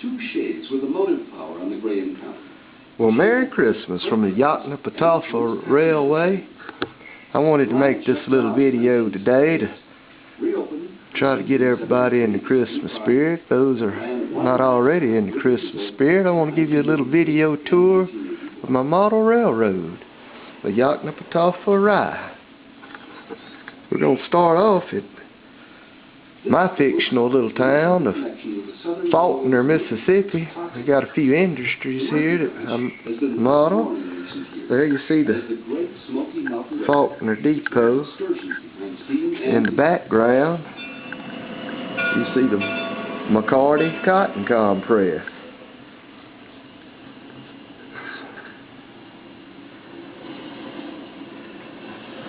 Two shades with the motive power on the gray encounter. Well, Merry Christmas from the Yoknapatawpha Railway. I wanted to make this little video today to try to get everybody in the Christmas spirit. Those are not already in the Christmas spirit. I want to give you a little video tour of my model railroad, the Yoknapatawpha Ry. We're going to start off at my fictional little town of Faulkner, Mississippi. We got a few industries here that I model. There you see the Faulkner Depot. In the background, you see the McCarty Cotton Compress.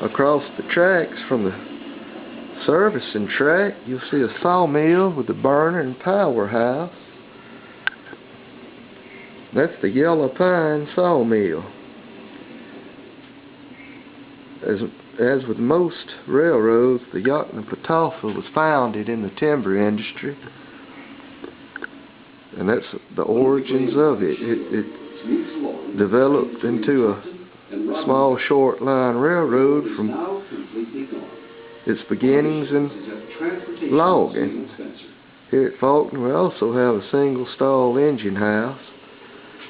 Across the tracks from the servicing track, you'll see a sawmill with a burner and powerhouse. That's the Yellow Pine Sawmill. As with most railroads, the Yoknapatawpha was founded in the timber industry, and that's the origins of it. It developed into a small short line railroad from its beginnings in logging. Here at Faulkner we also have a single stall engine house,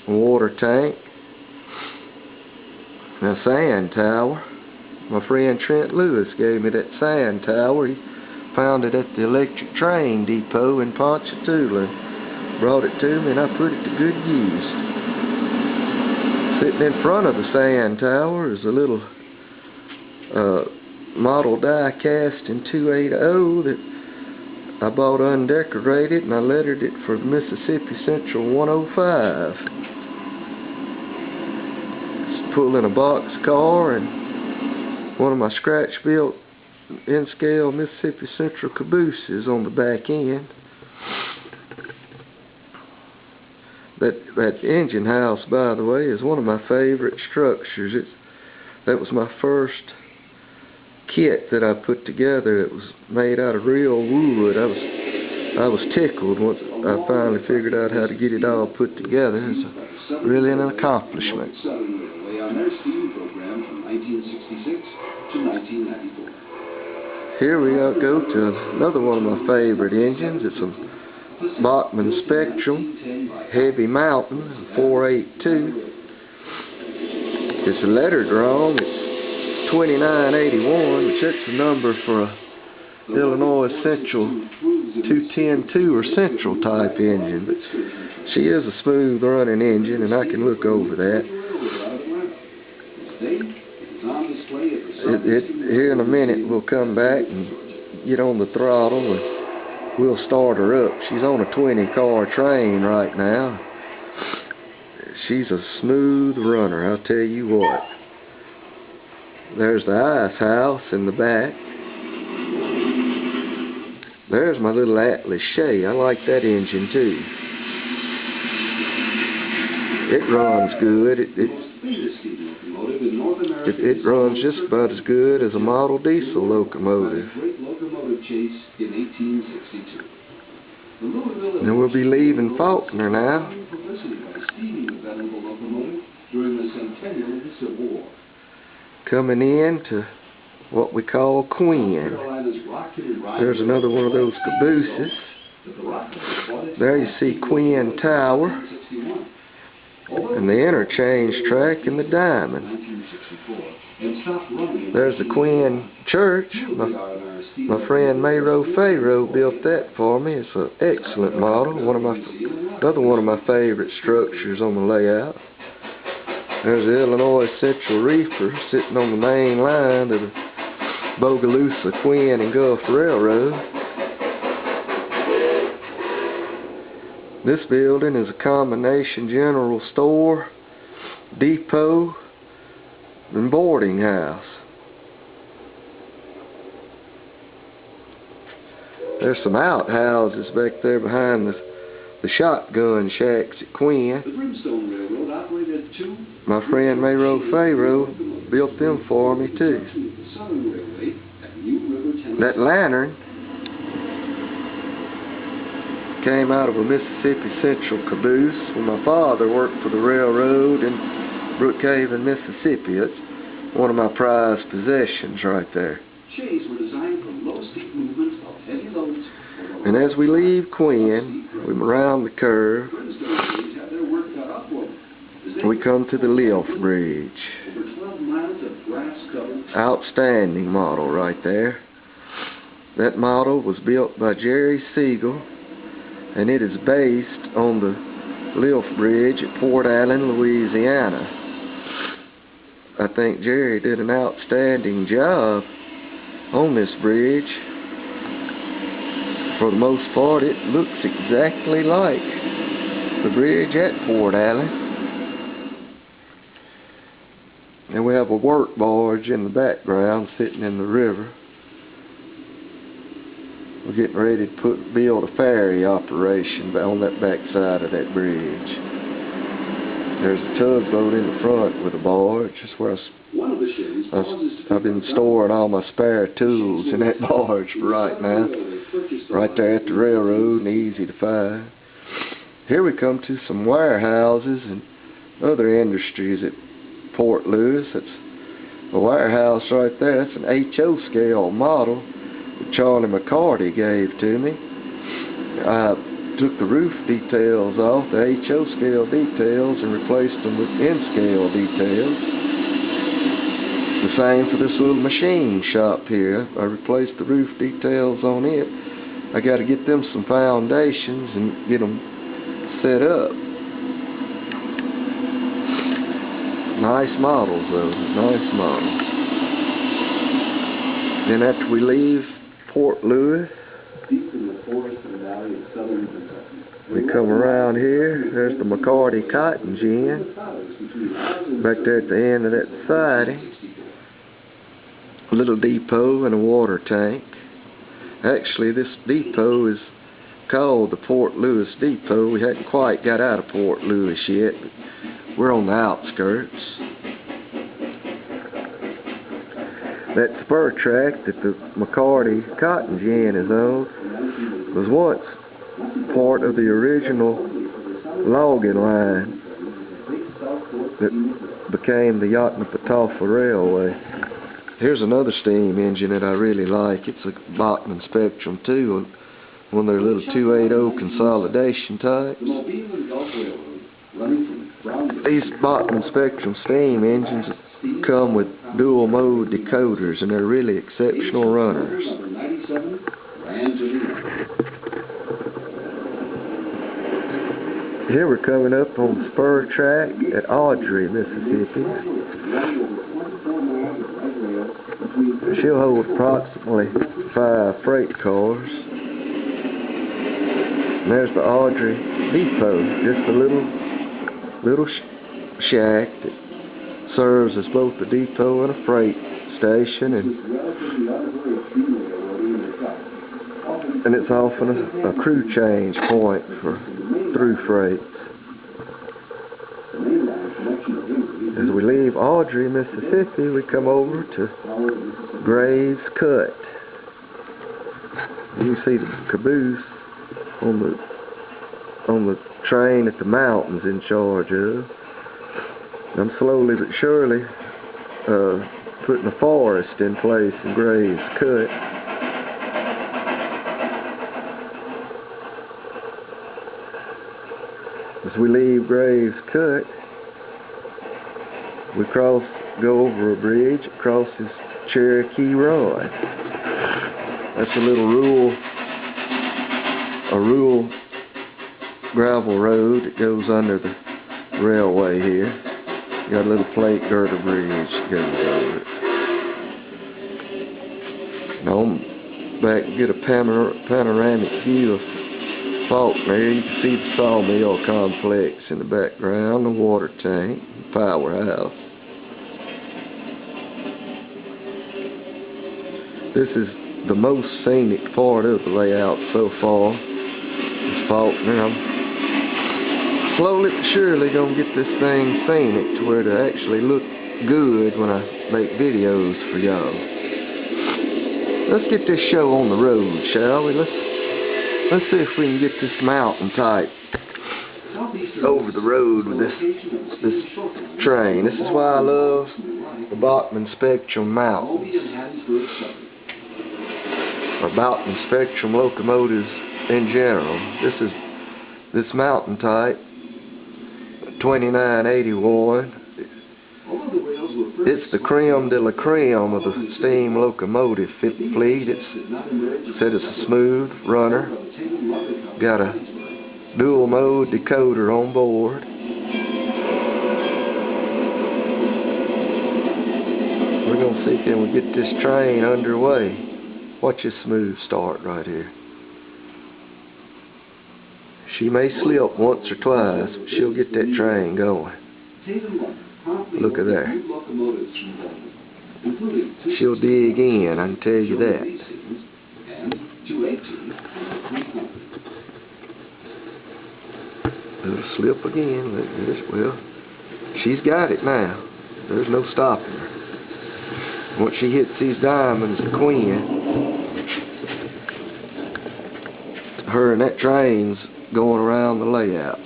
a water tank, and a sand tower. My friend Trent Lewis gave me that sand tower. He found it at the electric train depot in Ponchatoula. Brought it to me and I put it to good use. Sitting in front of the sand tower is a little model die cast in 280 that I bought undecorated, and I lettered it for Mississippi Central 105. It's pulling a box car and one of my scratch built in-scale Mississippi Central cabooses on the back end. That engine house, by the way, is one of my favorite structures. That was my first kit that I put together. It was made out of real wood. I was tickled once I finally figured out how to get it all put together. It's really an accomplishment. Here we go to another one of my favorite engines. It's a Bachmann Spectrum Heavy Mountain 482. It's lettered wrong. It's 2981, which that's the number for a Illinois Central 210-2 or Central type engine. But she is a smooth running engine, and I can look over that. Here in a minute we'll come back and get on the throttle and we'll start her up. She's on a 20-car train right now. She's a smooth runner, I'll tell you what. There's the ice house in the back. There's my little Atlas Shay. I like that engine too. It runs good. It runs just about as good as a model diesel locomotive. And we'll be leaving Faulkner now. Coming in to what we call Quinn. There's another one of those cabooses. There you see Quinn Tower and the interchange track and the diamond. There's the Quinn Church. My friend Mayro built that for me. It's an excellent model. Another one of my favorite structures on the layout. There's the Illinois Central Reefer sitting on the main line of the Bogalusa, Quinn, and Gulf Railroad. This building is a combination general store, depot, and boarding house. There's some outhouses back there behind the shotgun shacks at Quinn. My friend Mayro built them for me too. That lantern came out of a Mississippi Central caboose when my father worked for the railroad in Brookhaven, Mississippi. It's one of my prized possessions right there. Shays were designed for low speed movement of heavy loads. And as we leave Quinn, we round the curve, we come to the Lift Bridge. Outstanding model right there. That model was built by Jerry Siegel, and it is based on the Lift Bridge at Fort Allen, Louisiana. I think Jerry did an outstanding job on this bridge. For the most part, it looks exactly like the bridge at Fort Allen. And we have a work barge in the background sitting in the river. We're getting ready to build a ferry operation on that back side of that bridge. There's a tugboat in the front with a barge. That's where I've been storing all my spare tools in that barge for right now. Right there at the railroad and easy to find. Here we come to some warehouses and other industries at Port Louis. That's a warehouse right there. That's an HO scale model that Charlie McCarty gave to me. I took the roof details off, the HO scale details, and replaced them with N-scale details. The same for this little machine shop here. I replaced the roof details on it. I got to get them some foundations and get them set up. Nice models though, nice models. Then after we leave Port Louis, we come around here. There's the McCarty Cotton Gin. Back there at the end of that siding, a little depot and a water tank. Actually, this depot is called the Port Louis Depot. We hadn't quite got out of Port Louis yet, but we're on the outskirts. That spur track that the McCarty Cotton Gin is on was once part of the original logging line that became the Yoknapatawpha Railway. Here's another steam engine that I really like. It's a Bachmann Spectrum 2, one of their little 280 consolidation types. These Bachmann Spectrum steam engines come with dual mode decoders, and they're really exceptional runners. Here we're coming up on the spur track at Audrey, Mississippi. She'll hold approximately 5 freight cars. And there's the Audrey Depot, just a little shack that serves as both a depot and a freight station, and it's often a crew change point for through freight. As we leave Audrey, Mississippi, we come over to Graves Cut. You see the caboose on the train that the mountain's in charge of. I'm slowly but surely putting a forest in place in Graves Cut. As we leave Graves Cut, we go over a bridge. It crosses Cherokee Road. That's a little rural gravel road that goes under the railway here. You got a little plate girder bridge that goes over it. Now I'm back and get a panoramic view of Faulkner. You can see the sawmill complex in the background, the water tank, the powerhouse. This is the most scenic part of the layout so far. It's Faulkner. I'm slowly but surely gonna get this thing scenic to where it actually look good when I make videos for y'all. Let's get this show on the road, shall we? Let's see if we can get this mountain type over the road with this train. This is why I love the Bachmann Spectrum mountains, or Bachmann Spectrum locomotives in general. This mountain type, 2981. It's the creme de la creme of the steam locomotive fleet. It's a smooth runner. Got a dual mode decoder on board. We're going to see can we get this train underway. Watch this smooth start right here. She may slip once or twice, but she'll get that train going. Look at there. She'll dig in, I can tell you that. It'll slip again. Well, she's got it now. There's no stopping her. Once she hits these diamonds, the queen, her and that train's going around the layout.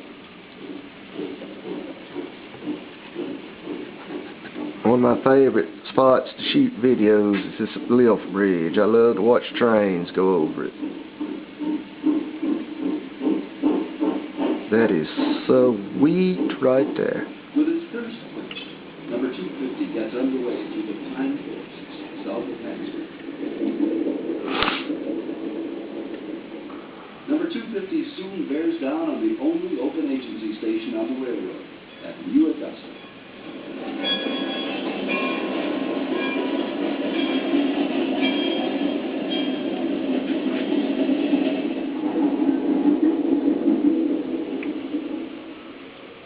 One of my favorite spots to shoot videos is this lift bridge. I love to watch trains go over it. That is so sweet right there. With its first switch, number 250 gets underway through the pine forests south of Hattiesburg. Number 250 soon bears down on the only open agency station on the railroad at New Augusta.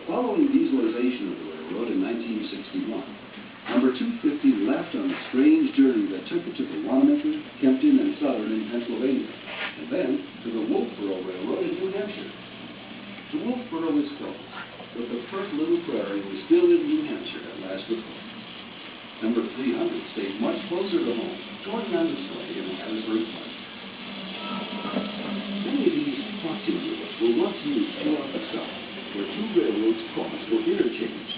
Following dieselization of the railroad in 1961, number 250 left on a strange journey that took it to the Wanamaker, Kempton, and Southern in Pennsylvania, and then to the Wolfboro Railroad in New Hampshire. The Wolfboro is closed, but the first little prairie was still in New Hampshire at last report. Number 300 stayed much closer to home, joining on the sleigh in Hattiesburg Park. Many of these crossing routes were once used throughout the South, where two railroads crossed or interchanged.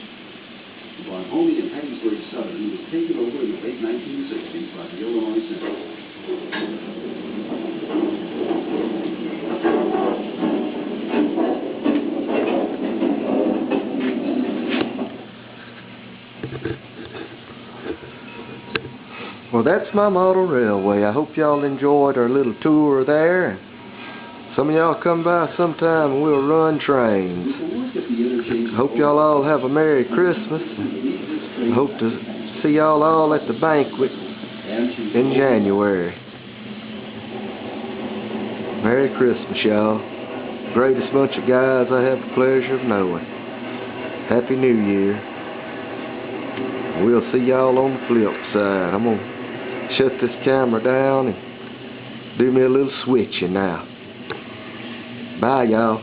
The Bonhomie and Hattiesburg Southern was taken over in the late 1960s by the Illinois Central. Well, that's my model railway. I hope y'all enjoyed our little tour there. Some of y'all come by sometime and we'll run trains. Hope y'all all have a Merry Christmas. I hope to see y'all all at the banquet in January. Merry Christmas, y'all. Greatest bunch of guys I have the pleasure of knowing. Happy New Year. We'll see y'all on the flip side. I'm going to shut this camera down and do me a little switching now. Bye, y'all.